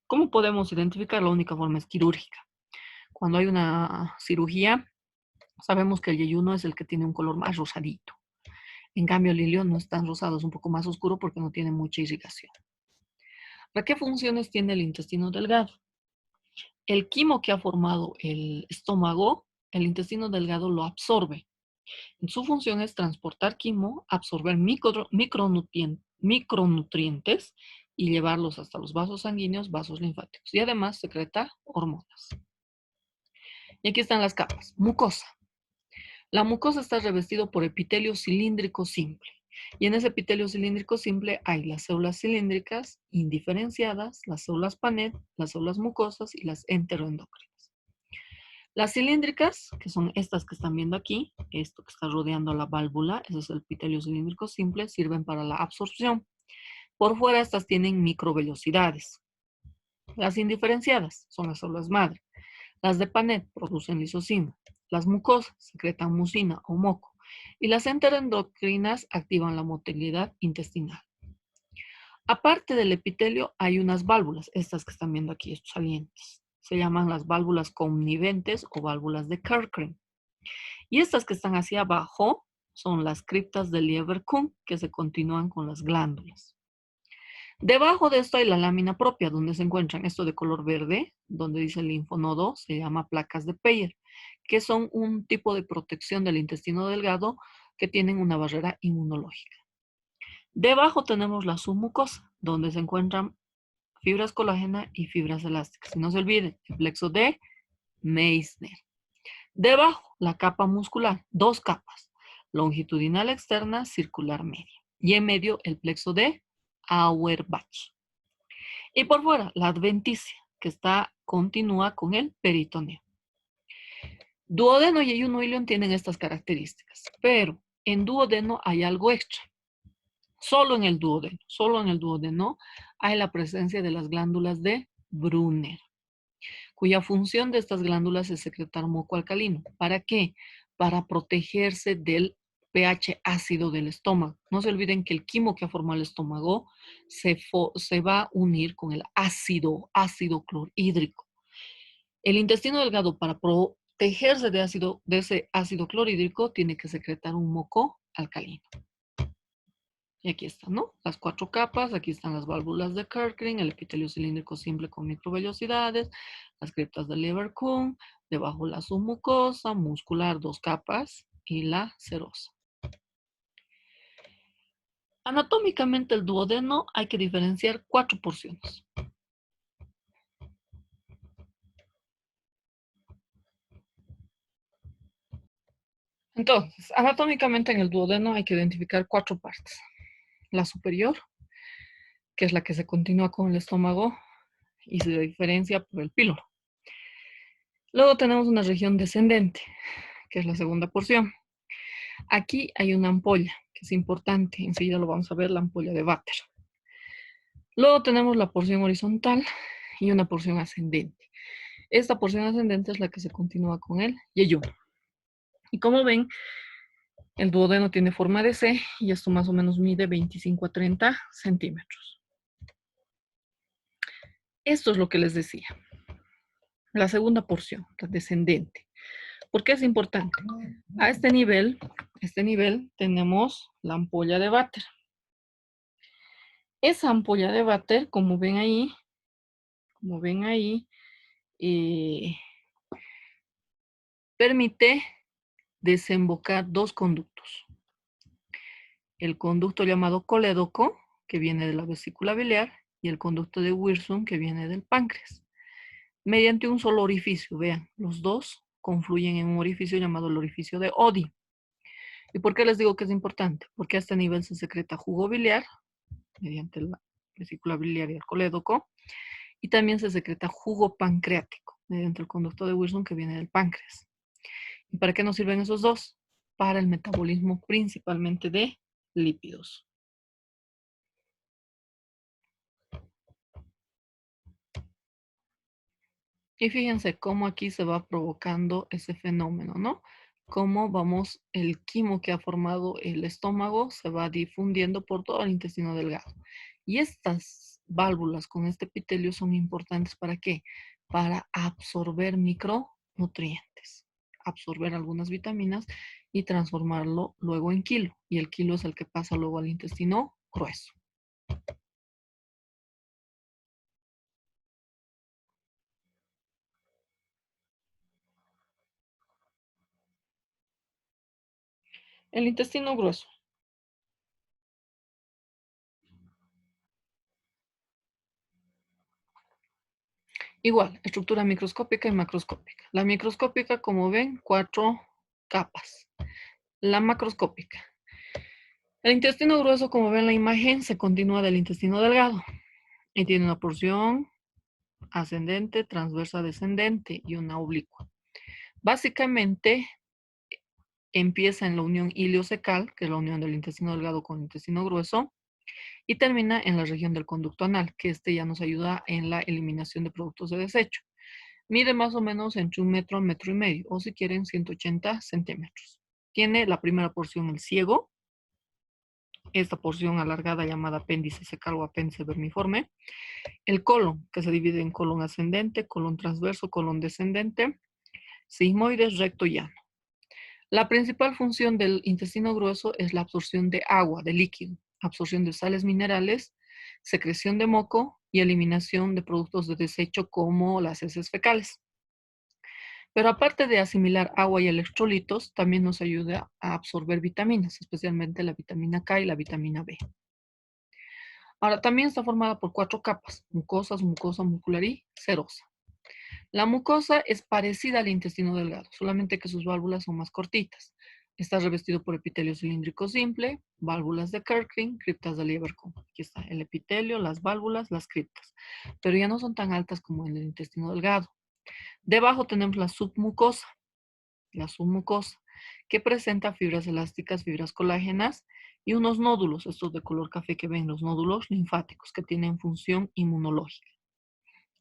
¿Cómo podemos identificar? La única forma es quirúrgica. Cuando hay una cirugía, sabemos que el yeyuno es el que tiene un color más rosadito. En cambio, el ilión no es tan rosado, es un poco más oscuro porque no tiene mucha irrigación. ¿Para qué funciones tiene el intestino delgado? El quimo que ha formado el estómago, el intestino delgado lo absorbe Su función es transportar quimo, absorber micronutrientes y llevarlos hasta los vasos sanguíneos, vasos linfáticos. Y además secreta hormonas. Y aquí están las capas. Mucosa. La mucosa está revestido por epitelio cilíndrico simple. Y en ese epitelio cilíndrico simple hay las células cilíndricas indiferenciadas, las células Panet, las células mucosas y las enteroendocrinas. Las cilíndricas, que son estas que están viendo aquí, esto que está rodeando la válvula, ese es el epitelio cilíndrico simple, sirven para la absorción. Por fuera estas tienen microvellosidades. Las indiferenciadas son las células madre. Las de Panet producen lisocima. Las mucosas secretan mucina o moco. Y las enteroendocrinas activan la motilidad intestinal. Aparte del epitelio hay unas válvulas, estas que están viendo aquí, estos salientes. Se llaman las válvulas conniventes o válvulas de Kerckren. Y estas que están hacia abajo son las criptas de Lieberkühn que se continúan con las glándulas. Debajo de esto hay la lámina propia, donde se encuentran esto de color verde, donde dice el linfonodo, se llama placas de Peyer, que son un tipo de protección del intestino delgado que tienen una barrera inmunológica. Debajo tenemos la submucosa, donde se encuentran fibras colágena y fibras elásticas. Y no se olviden, el plexo de Meissner. Debajo, la capa muscular, dos capas, longitudinal externa, circular media. Y en medio, el plexo de Auerbach. Y por fuera, la adventicia, que continúa con el peritoneo. Duodeno y ayuno ilion tienen estas características, pero en duodeno hay algo extra. Solo en el duodeno hay la presencia de las glándulas de Brunner, cuya función de estas glándulas es secretar moco alcalino. ¿Para qué? Para protegerse del pH ácido del estómago. No se olviden que el quimo que ha formado el estómago se va a unir con el ácido clorhídrico. El intestino delgado, para protegerse de ese ácido clorhídrico, tiene que secretar un moco alcalino. Y aquí están, ¿no? Las cuatro capas, aquí están las válvulas de Kerckren, el epitelio cilíndrico simple con microvellosidades, las criptas de Lieberkühn, debajo la submucosa, muscular, dos capas, y la serosa. Anatómicamente el duodeno hay que diferenciar 4 porciones. Entonces, anatómicamente en el duodeno hay que identificar 4 partes. La superior, que es la que se continúa con el estómago y se diferencia por el píloro. Luego tenemos una región descendente, que es la segunda porción. Aquí hay una ampolla, que es importante, enseguida lo vamos a ver, la ampolla de Vater. Luego tenemos la porción horizontal y una porción ascendente. Esta porción ascendente es la que se continúa con el yeyuno. Y como ven, el duodeno tiene forma de C y esto más o menos mide 25 a 30 centímetros. Esto es lo que les decía. La segunda porción, la descendente. ¿Por qué es importante? A este nivel tenemos la ampolla de Vater. Esa ampolla de Vater, como ven ahí, permite desembocar dos conductos. El conducto llamado colédoco, que viene de la vesícula biliar, y el conducto de Wirsung, que viene del páncreas. Mediante un solo orificio, vean, los dos confluyen en un orificio llamado el orificio de Oddi. ¿Y por qué les digo que es importante? Porque a este nivel se secreta jugo biliar, mediante la vesícula biliar y el colédoco, y también se secreta jugo pancreático, mediante el conducto de Wirsung, que viene del páncreas. ¿Y para qué nos sirven esos dos? Para el metabolismo principalmente de lípidos. Y fíjense cómo aquí se va provocando ese fenómeno, ¿no? Cómo el quimo que ha formado el estómago se va difundiendo por todo el intestino delgado. Y estas válvulas con este epitelio son importantes ¿para qué? Para absorber micronutrientes, absorber algunas vitaminas y transformarlo luego en quilo. Y el quilo es el que pasa luego al intestino grueso. El intestino grueso. Igual, estructura microscópica y macroscópica. La microscópica, como ven, 4 capas. La macroscópica. El intestino grueso, como ven en la imagen, se continúa del intestino delgado y tiene una porción ascendente, transversa, descendente y una oblicua. Básicamente, empieza en la unión iliocecal, que es la unión del intestino delgado con el intestino grueso, y termina en la región del conducto anal, que ya nos ayuda en la eliminación de productos de desecho. Mide más o menos entre 1 metro a 1,5 metros, o si quieren 180 centímetros. Tiene la primera porción el ciego, esta porción alargada llamada apéndice secal o apéndice vermiforme, el colon, que se divide en colon ascendente, colon transverso, colon descendente, sigmoides, recto y ano. La principal función del intestino grueso es la absorción de agua, de líquido, absorción de sales minerales, secreción de moco y eliminación de productos de desecho como las heces fecales. Pero aparte de asimilar agua y electrolitos, también nos ayuda a absorber vitaminas, especialmente la vitamina K y la vitamina B. Ahora, también está formada por 4 capas: mucosas, mucosa muscular y serosa. La mucosa es parecida al intestino delgado, solamente que sus válvulas son más cortitas. Está revestido por epitelio cilíndrico simple, válvulas de Kerkring, criptas de Lieberkühn. Aquí está el epitelio, las válvulas, las criptas, pero ya no son tan altas como en el intestino delgado. Debajo tenemos la submucosa, que presenta fibras elásticas, fibras colágenas y unos nódulos, estos de color café que ven, los nódulos linfáticos, que tienen función inmunológica.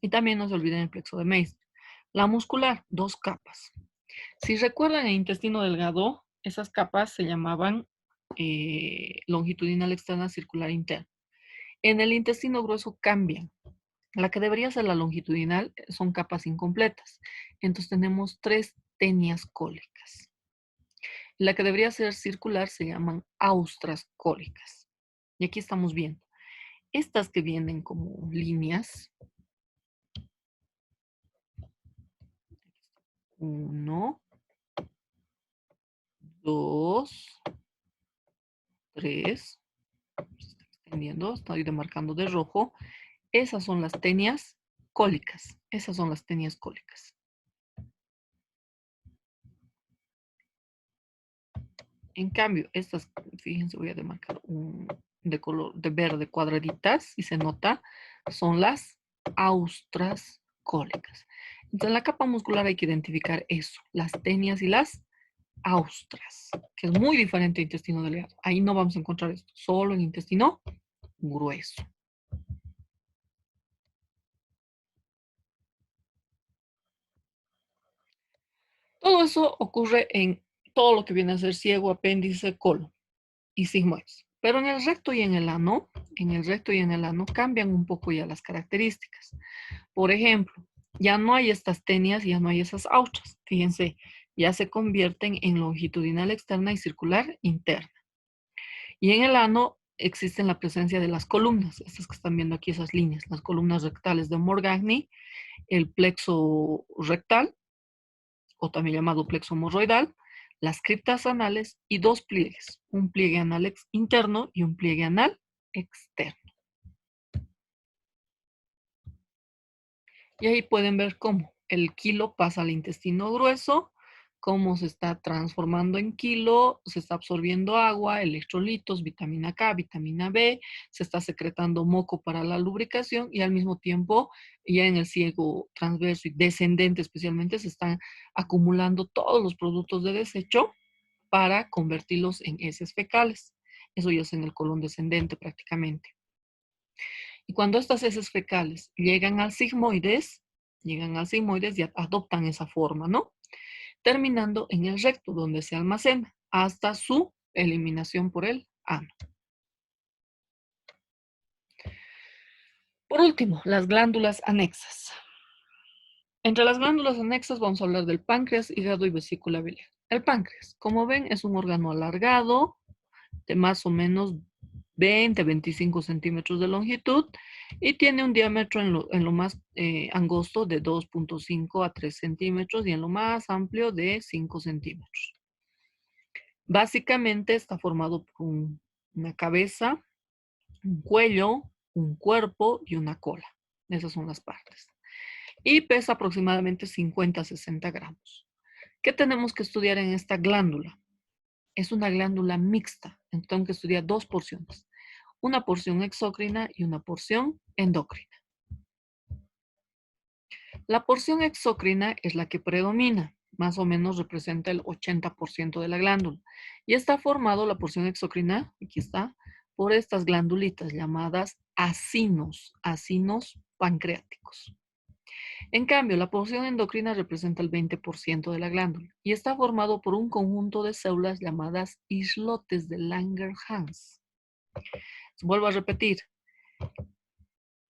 Y también no se olviden el plexo de Meissner. La muscular, 2 capas. Si recuerdan el intestino delgado, esas capas se llamaban longitudinal externa, circular interna. En el intestino grueso cambian. La que debería ser la longitudinal son capas incompletas. Entonces tenemos 3 tenias cólicas. La que debería ser circular se llaman austras cólicas. Y aquí estamos viendo. Estas que vienen como líneas. 1, 2, 3. Se está extendiendo, estoy demarcando de rojo. Esas son las tenias cólicas. Esas son las tenias cólicas. En cambio, estas, fíjense, voy a demarcar de color de verde cuadraditas y se nota, son las austras cólicas. Entonces, en la capa muscular hay que identificar eso, las tenias y las austras, que es muy diferente al intestino delgado. Ahí no vamos a encontrar esto, solo en intestino grueso. Todo eso ocurre en todo lo que viene a ser ciego, apéndice, colon y sigmoides. Pero en el recto y en el ano cambian un poco ya las características. Por ejemplo, ya no hay estas tenias, ya no hay esas austras. Fíjense, ya se convierten en longitudinal externa y circular interna. Y en el ano existen la presencia de las columnas, estas que están viendo aquí, esas líneas, las columnas rectales de Morgagni, el plexo rectal, o también llamado plexo hemorroidal, las criptas anales y 2 pliegues, un pliegue anal interno y un pliegue anal externo. Y ahí pueden ver cómo el quilo pasa al intestino grueso, cómo se está transformando en quilo, se está absorbiendo agua, electrolitos, vitamina K, vitamina B, se está secretando moco para la lubricación y al mismo tiempo ya en el ciego transverso y descendente especialmente se están acumulando todos los productos de desecho para convertirlos en heces fecales. Eso ya es en el colon descendente prácticamente. Y cuando estas heces fecales llegan al sigmoides y adoptan esa forma, ¿no? Terminando en el recto, donde se almacena, hasta su eliminación por el ano. Por último, las glándulas anexas. Entre las glándulas anexas vamos a hablar del páncreas, hígado y vesícula biliar. El páncreas, como ven, es un órgano alargado de más o menos 20-25 centímetros de longitud y tiene un diámetro en lo más angosto de 2.5 a 3 centímetros y en lo más amplio de 5 centímetros. Básicamente está formado por una cabeza, un cuello, un cuerpo y una cola. Esas son las partes. Y pesa aproximadamente 50 a 60 gramos. ¿Qué tenemos que estudiar en esta glándula? Es una glándula mixta, entonces tengo que estudiar dos porciones. Una porción exócrina y una porción endocrina. La porción exócrina es la que predomina, más o menos representa el 80% de la glándula. Y está formado la porción exócrina, aquí está, por estas glandulitas llamadas acinos pancreáticos. En cambio, la porción endocrina representa el 20% de la glándula y está formado por un conjunto de células llamadas islotes de Langerhans. Vuelvo a repetir,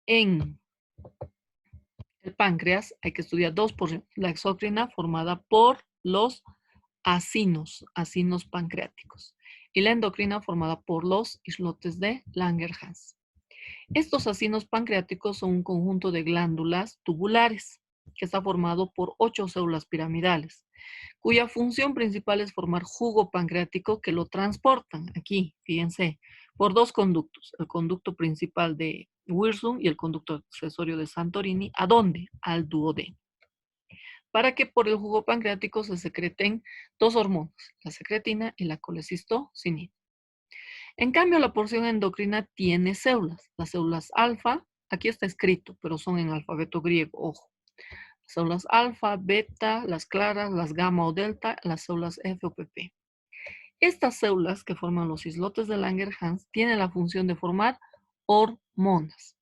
en el páncreas hay que estudiar dos porciones. La exócrina formada por los acinos pancreáticos, y la endocrina formada por los islotes de Langerhans. Estos acinos pancreáticos son un conjunto de glándulas tubulares que está formado por 8 células piramidales, cuya función principal es formar jugo pancreático que lo transportan aquí, fíjense, por dos conductos, el conducto principal de Wirsum y el conducto accesorio de Santorini. ¿A dónde? Al duodeno. Para que por el jugo pancreático se secreten dos hormonas, la secretina y la colecistocinina. En cambio, la porción endocrina tiene células. Las células alfa, aquí está escrito, pero son en alfabeto griego, ojo. Las células alfa, beta, las claras, las gamma o delta, las células F o PP. Estas células que forman los islotes de Langerhans tienen la función de formar hormonas.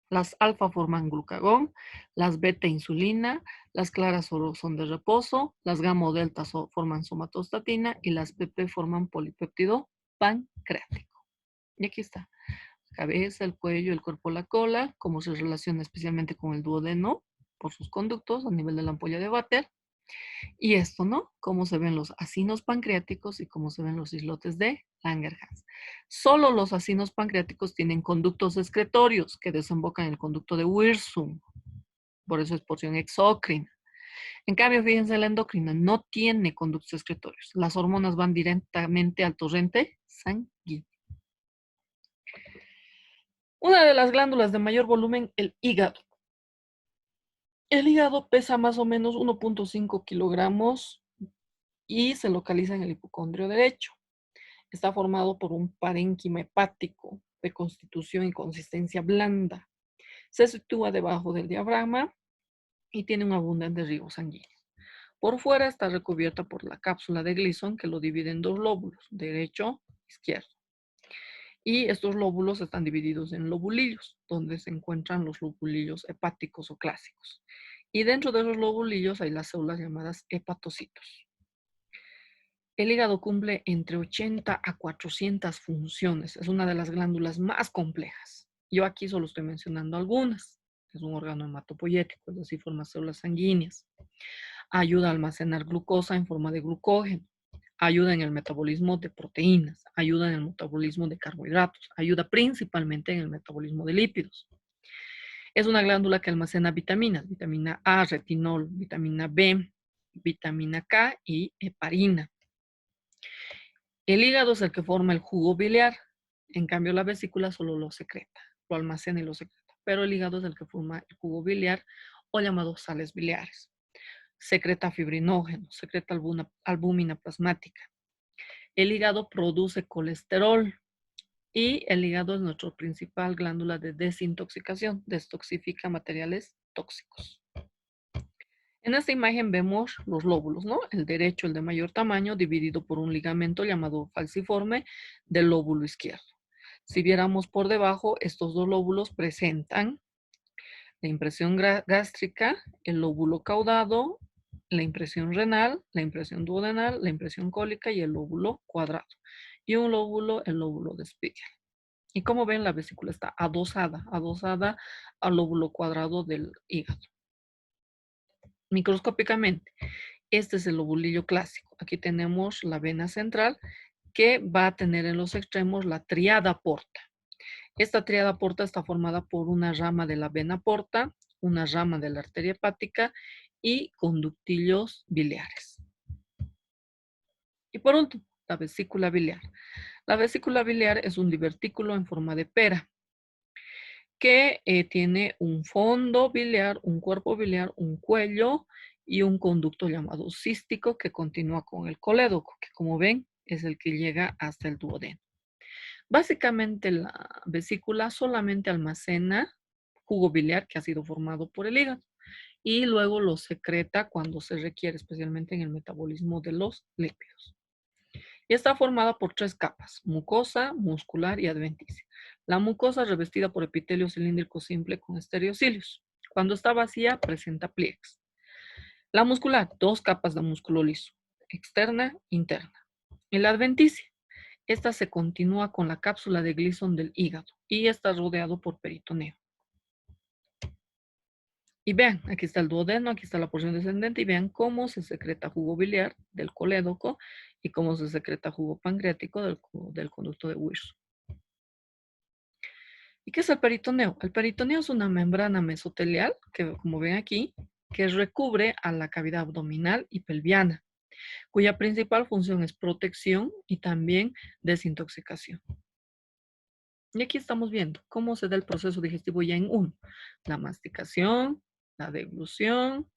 Las alfa forman glucagón, las beta insulina, las claras son de reposo, las gamma o delta forman somatostatina y las PP forman polipéptido pancreático. Y aquí está, la cabeza, el cuello, el cuerpo, la cola, cómo se relaciona especialmente con el duodeno por sus conductos a nivel de la ampolla de Vater. Y esto, ¿no? Cómo se ven los acinos pancreáticos y cómo se ven los islotes de Langerhans. Solo los acinos pancreáticos tienen conductos excretorios que desembocan en el conducto de Wirsum. Por eso es porción exócrina. En cambio, fíjense, la endocrina no tiene conductos excretorios. Las hormonas van directamente al torrente sanguíneo. Una de las glándulas de mayor volumen, el hígado. El hígado pesa más o menos 1.5 kilogramos y se localiza en el hipocondrio derecho. Está formado por un parénquima hepático de constitución y consistencia blanda. Se sitúa debajo del diafragma y tiene un abundante riego sanguíneo. Por fuera está recubierta por la cápsula de Gleason que lo divide en dos lóbulos, derecho e izquierdo. Y estos lóbulos están divididos en lobulillos, donde se encuentran los lobulillos hepáticos o clásicos. Y dentro de los lobulillos hay las células llamadas hepatocitos. El hígado cumple entre 80 a 400 funciones. Es una de las glándulas más complejas. Yo aquí solo estoy mencionando algunas. Es un órgano hematopoyético, es decir, forma células sanguíneas. Ayuda a almacenar glucosa en forma de glucógeno. Ayuda en el metabolismo de proteínas. Ayuda en el metabolismo de carbohidratos. Ayuda principalmente en el metabolismo de lípidos. Es una glándula que almacena vitaminas. Vitamina A, retinol, vitamina B, vitamina K y heparina. El hígado es el que forma el jugo biliar, en cambio la vesícula solo lo secreta, lo almacena y lo secreta, pero el hígado es el que forma el jugo biliar o llamados sales biliares. Secreta fibrinógeno, secreta albúmina plasmática. El hígado produce colesterol y el hígado es nuestra principal glándula de desintoxicación, destoxifica materiales tóxicos. En esta imagen vemos los lóbulos, ¿no? El derecho, el de mayor tamaño, dividido por un ligamento llamado falciforme del lóbulo izquierdo. Si viéramos por debajo, estos dos lóbulos presentan la impresión gástrica, el lóbulo caudado, la impresión renal, la impresión duodenal, la impresión cólica y el lóbulo cuadrado. Y un lóbulo, el lóbulo de Spiegel. Y como ven, la vesícula está adosada al lóbulo cuadrado del hígado. Microscópicamente, este es el lobulillo clásico. Aquí tenemos la vena central que va a tener en los extremos la tríada porta. Esta tríada porta está formada por una rama de la vena porta, una rama de la arteria hepática y conductillos biliares. Y por último, la vesícula biliar. La vesícula biliar es un divertículo en forma de pera que tiene un fondo biliar, un cuerpo biliar, un cuello y un conducto llamado cístico que continúa con el colédoco, que como ven es el que llega hasta el duodeno. Básicamente la vesícula solamente almacena jugo biliar que ha sido formado por el hígado y luego lo secreta cuando se requiere, especialmente en el metabolismo de los lípidos. Y está formada por 3 capas: mucosa, muscular y adventicia. La mucosa revestida por epitelio cilíndrico simple con estereocilios. Cuando está vacía, presenta pliegues. La muscular, 2 capas de músculo liso, externa, interna. Y la adventicia, esta se continúa con la cápsula de Gleason del hígado y está rodeado por peritoneo. Y vean, aquí está el duodeno, aquí está la porción descendente y vean cómo se secreta jugo biliar del colédoco y cómo se secreta jugo pancreático del conducto de Wilson. ¿Y qué es el peritoneo? El peritoneo es una membrana mesotelial, que como ven aquí, que recubre a la cavidad abdominal y pelviana, cuya principal función es protección y también desintoxicación. Y aquí estamos viendo cómo se da el proceso digestivo ya en uno. La masticación, la deglución,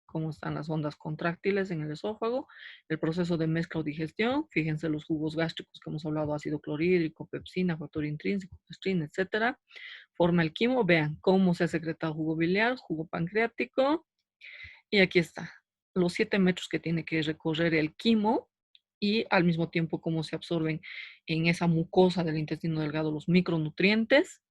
cómo están las ondas contráctiles en el esófago, el proceso de mezcla o digestión, fíjense los jugos gástricos que hemos hablado, ácido clorhídrico, pepsina, factor intrínseco, gastrina, etcétera. Forma el quimo, vean cómo se ha secretado jugo biliar, jugo pancreático, y aquí está, los 7 metros que tiene que recorrer el quimo y al mismo tiempo cómo se absorben en esa mucosa del intestino delgado los micronutrientes.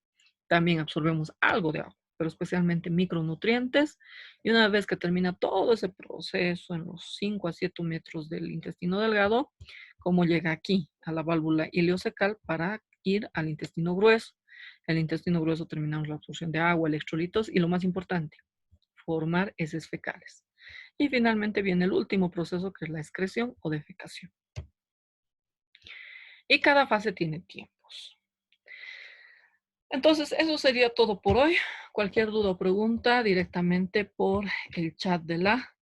También absorbemos algo de agua, pero especialmente micronutrientes. Y una vez que termina todo ese proceso en los 5 a 7 metros del intestino delgado, cómo llega aquí a la válvula ileocecal para ir al intestino grueso. El intestino grueso terminamos la absorción de agua, electrolitos y lo más importante, formar heces fecales. Y finalmente viene el último proceso que es la excreción o defecación. Y cada fase tiene tiempos. Entonces, eso sería todo por hoy. Cualquier duda o pregunta directamente por el chat de la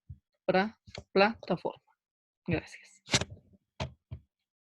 plataforma. Gracias.